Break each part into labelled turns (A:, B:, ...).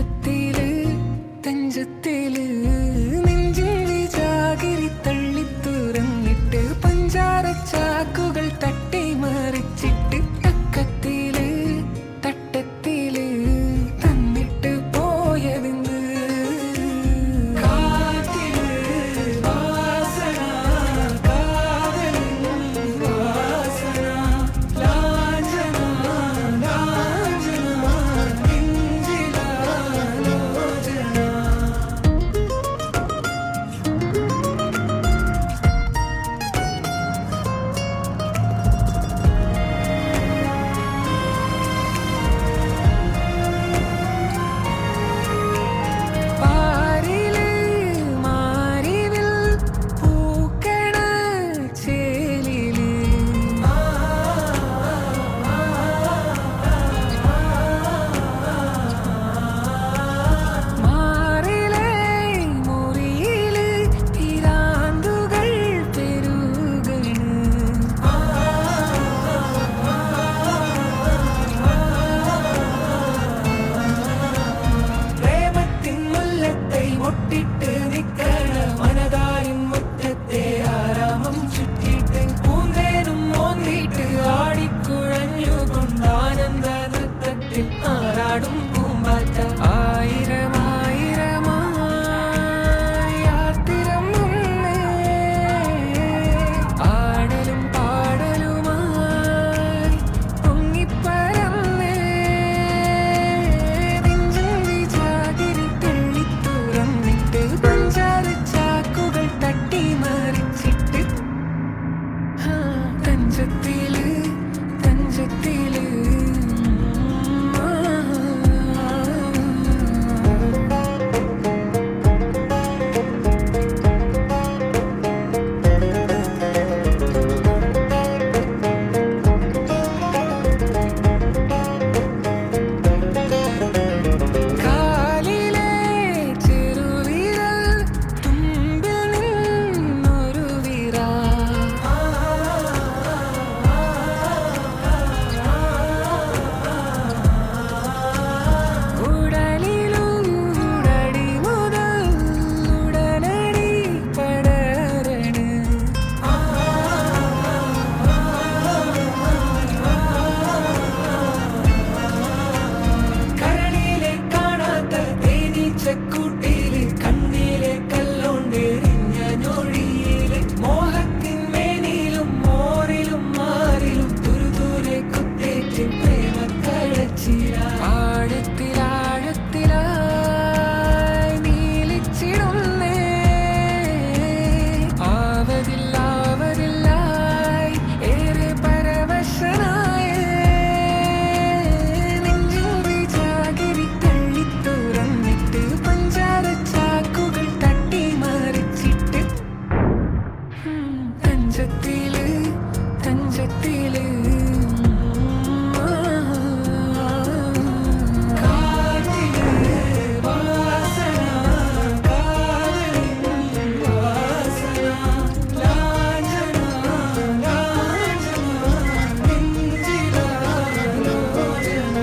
A: തഞ്ചത്തില് തഞ്ചത്തില് നെഞ്ചിന്റെ jaggery തള്ളി തുറന്നിട്ട് പഞ്ചാര ചാക്കുകൾ തട്ടി മറിച്ചിട്ട് തക്കത്തില് തട്ടത്തില് തന്നിട്ട് പോയതെന്ന് കാറ്റില് വാസന കാതലിൻ വാസന ലാഞ്ചന ലാഞ്ചന നെഞ്ചിലാലോചന പാരില് മാരിവിൽ പൂക്കണ ചേലില് മാറിലെ മുറിയില് പിരാന്തുകൾ പെരുകണ് പ്രേമത്തിൻ മുല്ലത്തെ മുട്ടിട്ട് നിക്കണ മനതാരിൻ മുറ്റത്തെ ആരാമം ചുറ്റിട്ട് പൂന്തേനും മോന്തിട്ട് ആടിക്കുഴഞ്ഞുകൊണ്ട് ആനന്ദ നൃത്തത്തിൽ ആറാടും പൂമ്പാറ്റ ആയിരം ആയിരമായി ആർത്തിരം മുന്നേ ആടലും പാടലുമായി പൊങ്ങിപ്പരന്നേ നെഞ്ചിന്റെ ജാഗിരി തള്ളി തുറന്നിട്ട് പഞ്ചാര ചാക്കുകൾ തട്ടി മറിച്ചിട്ട് തഞ്ചത്തില് തഞ്ചത്തില് കാലിലെ ചെറുവിരൽ തുമ്പിൽ നിന്നൊരു വിറ ഉടലിലൂടടി മുതൽ ഉടനടി പടരണ കരളിലെ കാണാത്ത തേനീച്ചക്കൂട്ടില് കണ്ണിലെ കല്ലോണ്ടെറിഞ്ഞ ഞൊഴിയില് മോഹത്തിൻ മേനിലും മോറിലും മാറിലും തുരുതുരെ കുത്തേറ്റ് പ്രേമ കളച്ചില ആഴത്തിലാഴത്തിലായി നീലിച്ചിടുന്നേ ആവതില്ലാവതില്ലായി ഏറെ പരവശനായേ നെഞ്ചിന്റെ ജാഗിരി തള്ളി തുറന്നിട്ട് പഞ്ചാര ചാക്കുകൾ തട്ടി മറിച്ചിട്ട് തഞ്ചത്തില് തഞ്ചത്തില് കാറ്റില് വാസന കാതലിൻ വാസന ലാഞ്ചന ലാഞ്ചന നെഞ്ചിലാലോചന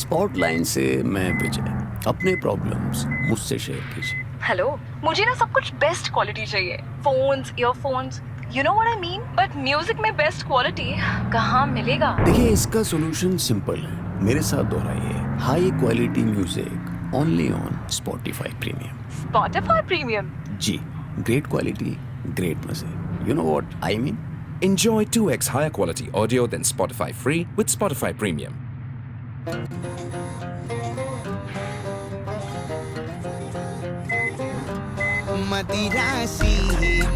B: स्पॉटलाइन से मैं विजय। अपने प्रॉब्लम्स मुझसे शेयर कीजिए।
C: हेलो, मुझे ना सब कुछ बेस्ट क्वालिटी चाहिए। Phones, earphones, you know what I mean. But music में बेस्ट क्वालिटी कहाँ मिलेगा?
B: देखिए, इसका सोल्यूशन सिंपल है। मेरे साथ दोहराइए। High quality music only on Spotify Premium.
C: Spotify Premium।
B: जी, ग्रेट क्वालिटी, ग्रेट मजे। You know what I mean?
D: Enjoy 2x higher quality audio than Spotify Free with Spotify Premium.
E: മതിരാശി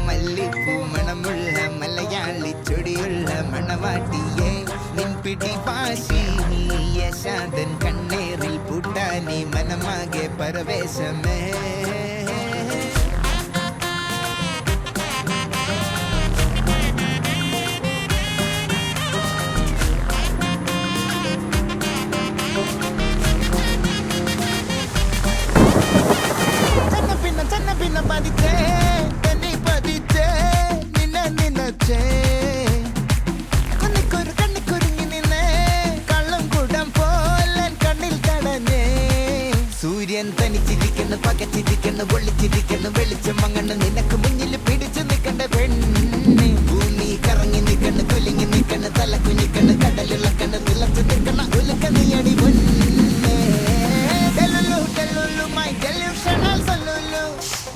E: മല്ലിപ്പൂ മണമുള്ള Malayali ചൊടിയുള്ള മണവാട്ടിയെ നിൻപിടി പാശി യശാദൻ കണ്ണേറിൽ പൂട്ടാനി മനമാകെ പരവേശമേ Padite, teni padite, nina nina che. ചിരിക്കണ് പകച്ചിരിക്കണ് പൊള്ളിച്ചിരിക്കണ് വെളിച്ചം മങ്ങണ് നിനക്ക് മുന്നിൽ പിടിച്ചു നിൽക്കണ്ട പെണ്ണ് ഭൂമി കറങ്ങി നിൽക്കണ് കൊലിങ്ങി നിൽക്കണ് തല കുഞ്ഞിക്കണ് കടലിളക്കണ് തിളച്ചു നിൽക്കണ ഉലക്ക നീയടി പൊന്നെ ഡെലുലു ഡെലുലു മൈ ഡെലൂഷണൽ സൊല്ലുലു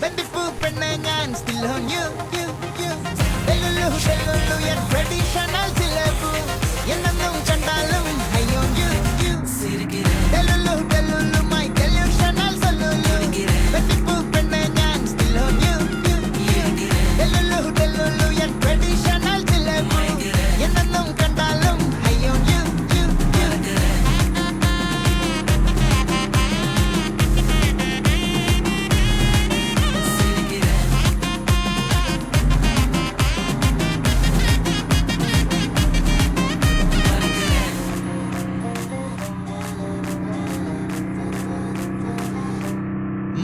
E: ബന്ദിപ്പൂ പെണ്ണെ ഞാൻ still on you delulu delulu your traditional ജിലേബു എന്നെന്നും കണ്ടാലും I on you delulu delulu my delusional സൊല്ലുലു ബന്ദിപ്പൂ പെണ്ണെ ഞാൻ still on you delulu delulu your traditional ജിലേബു എന്നെന്നും കണ്ടാലും I on you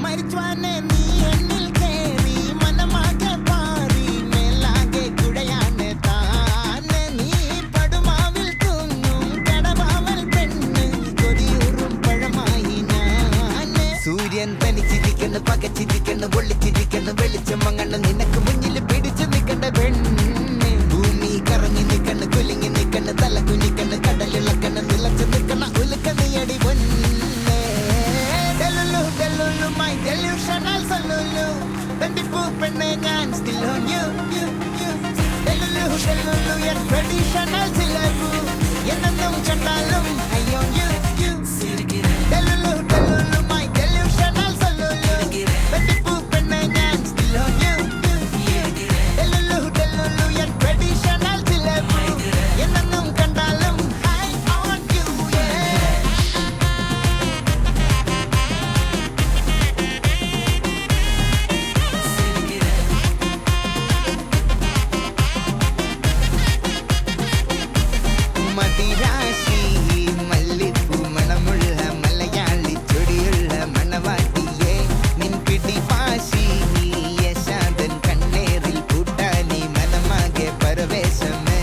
E: മരിച്ചുവാനെ നീ എന്നിൽ കേറി മനമാകെ പാറി മേലാകെ കുഴയാണ് താനെ നീ പടുമാവിൽ തൂങ്ങും കടവാവൽ പെണ്ണ് കൊതിയൂറും പഴമായി ഞാന് സൂര്യൻ തനിച്ചിരിക്കണ് പകച്ചിരിക്കണ് പൊള്ളിച്ചിരിക്കണ് വെളിച്ചം മങ്ങണ് നിനക്ക് മുന്നിൽ പിടിച്ചു നിൽക്കണ്ട പെണ്ണ് ഭൂമി കറങ്ങി നിൽക്കണ് കുലുങ്ങി നിൽക്കണ് തല കുഞ്ഞിക്കണ് കടലിളക്കണ് നിലച്ചു നിൽക്കണ ഉലുക്ക നീയടി പൊന്നെ ഡെലുലു ഡെലുലു മൈ ഡെലൂഷണൽ സൊല്ലുലു ബന്ദിപ്പൂ പെണ്ണെ ഞാൻ still on you delulu delulu your traditional ജിലേബു എന്നെന്നും കണ്ടാലും I on you delulu delulu my delusional സൊല്ലുലു ബന്ദിപ്പൂ പെണ്ണെ ഞാൻ still on you delulu delulu your traditional ജിലേബു എന്നെന്നും കണ്ടാലും I on you മതിരാശി മല്ലിപ്പൂ മണമുള്ള മലയാളി ചൊടിയുള്ള മണവാട്ടിയെ നിൻ പിടിപാശി യശാദൻ കണ്ണേറിൽ കൂട്ടാനി മനമാകെ പരവേശമേ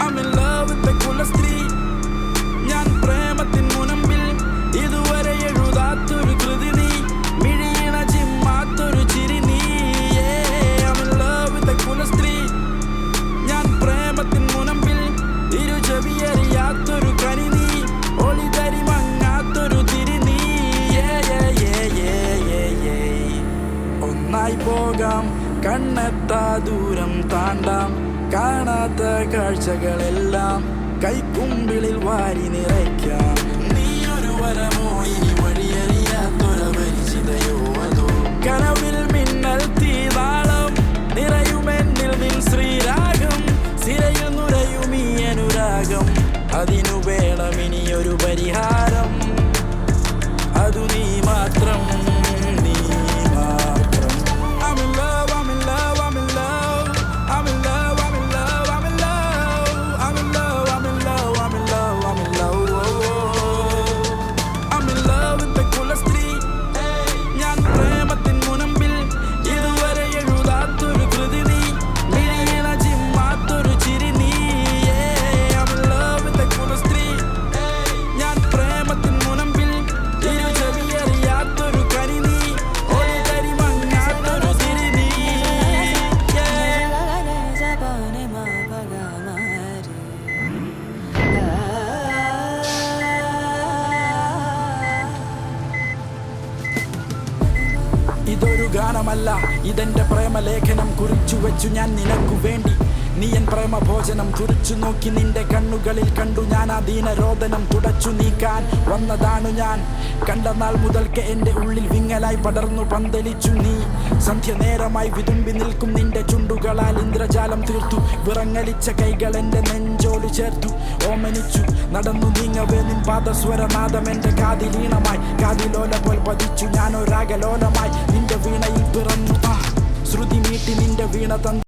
A: I'm in love with the coolest സ്ത്രീ ഞാൻ പ്രേമത്തിൻ മുനമ്പിൽ ഇതുവരെ എഴുതാത്തൊരു കൃതി നീ മിഴിയിണ ചിമ്മാത്തൊരു ചിരി നീ I'm in love with the coolest സ്ത്രീ ഞാൻ പ്രേമത്തിൻ മുനമ്പിൽ ഇരു ചെവിയറിയാത്തൊരു കനി നീ ഒളിതരി മങ്ങാത്തൊരു തിരി നീ ഒന്നായി പോകാം കണ്ണെത്താ ദൂരം താണ്ടാം കാണാത്ത കാഴ്ചകളെല്ലാം കൈക്കുമ്പിളിൽ വാരി നിറയ്ക്കാം നീയൊരു വരമോ ഇനി വഴിയറിയാത്തൊരപരിചിതയോ അതോ കനവിൽ മിന്നൽ തീതാളം നിറയുമെന്നിൽ നിൻ ശ്രീരാഗം സിരയിൽ നുരയും ഈ അനുരാഗം അതിനു വേണം ഇനിയൊരു പരിഹാരം അതു നീ മാത്രം നീ മാത്രം I'm in love, I'm in love, I'm in love, I'm in love, I'm in love, I'm in love, I'm in love, I'm in love, I'm in love, I'm in love, I'm in love with the coolest സ്ത്രീ ഞാൻ പ്രേമത്തിൻ മുനമ്പിൽ ഇതുവരെ എഴുതാത്തൊരു കൃതി നീ മിഴിയിണ ചിമ്മാത്തൊരു ചിരി നീ I'm in love with the coolest സ്ത്രീ ഞാൻ പ്രേമത്തിൻ മുനമ്പിൽ ഇരു ചെവിയറിയാത്തൊരു കനി നീ ഒളിതരി മങ്ങാത്തൊരു തിരി നീ ഇതൊരു ഗാനമല്ല ഇതെന്റെ പ്രേമലേഖനം കുറിച്ചു വെച്ചു ഞാൻ നിനക്കു വേണ്ടി നീ എൻ പ്രേമ ഭോജനം തുറിച്ചു നോക്കി നിന്റെ കണ്ണുകളിൽ കണ്ടു ഞാൻ ആ ദീനരോദനം തുടച്ചു നീക്കാൻ വന്നതാണു ഞാൻ കണ്ട നാൾ മുതൽക്ക് എന്റെ ഉള്ളിൽ വിങ്ങലായി പടർന്നു പന്തലിച്ചു നീ സന്ധ്യ നേരമായി വിതുമ്പി നിൽക്കും നിന്റെ ചുണ്ടുകളാൽ ഇന്ദ്രജാലം തീർത്തു വിറങ്ങലിച്ച കൈകൾ എന്റെ നെഞ്ചോട് ചേർത്തു ഓമനിച്ചു നടന്നു നീങ്ങവേ നിൻ പാദസ്വരനാദം എന്റെ കാതിലീണമായി കാതിലോല പോൽ പതിച്ചു ഞാനോ രാഗലോലമായി നിന്റെ വീണയിൽ പിറന്നു ശ്രുതി മീട്ടി നിന്റെ വീണ തന്നു